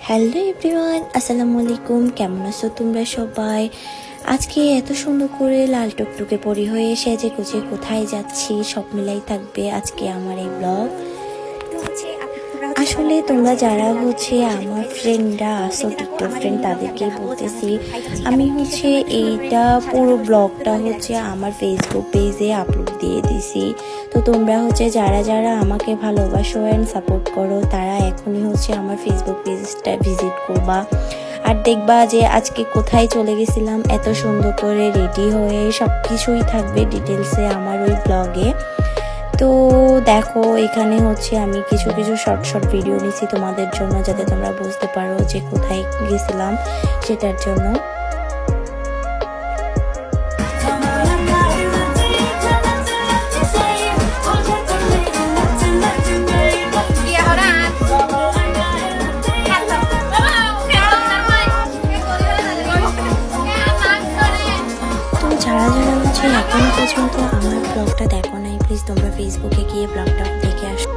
Hello everyone, আসসালামু আলাইকুম। কেমন আছো তোমরা সবাই? আজকে এত সুন্দর করে লাল টুকটুকে পরি হয়ে সেজে গুজে কোথায় যাচ্ছি সব মিলাই থাকবে আজকে আমার এই ব্লগ। আসলে তোমরা যারা আমার ফ্রেন্ডরা আসো, টিকটক ফ্রেন্ড, তাদেরকেই বলতেছি। আমি এইটা পুরো ব্লগটা আমার ফেসবুক পেজে আপলোড দিয়ে দিছি। তো তোমরা যারা যারা আমাকে ভালোবাসো অ্যান্ড সাপোর্ট করো, তারা এখনই আমার ফেসবুক পেজটা ভিজিট করবা। আর দেখবা যে আজকে কোথায় চলে গেছিলাম, এত সুন্দর করে রেডি হয়ে সব কিছুই থাকবে ডিটেলসে আমার ওই ব্লগে। তো দেখো, এখানে আমি কিছু কিছু শর্ট ভিডিও নিছি তোমাদের জন্য, যাতে তোমরা বুঝতে পারো যে কোথায় গেছিলাম সেটার জন্য। যারা যারা এখনো পর্যন্ত আমার ব্লগটা দেখো নাই, প্লিজ তোমরা ফেসবুকে গিয়ে ব্লগটা দেখে আসো।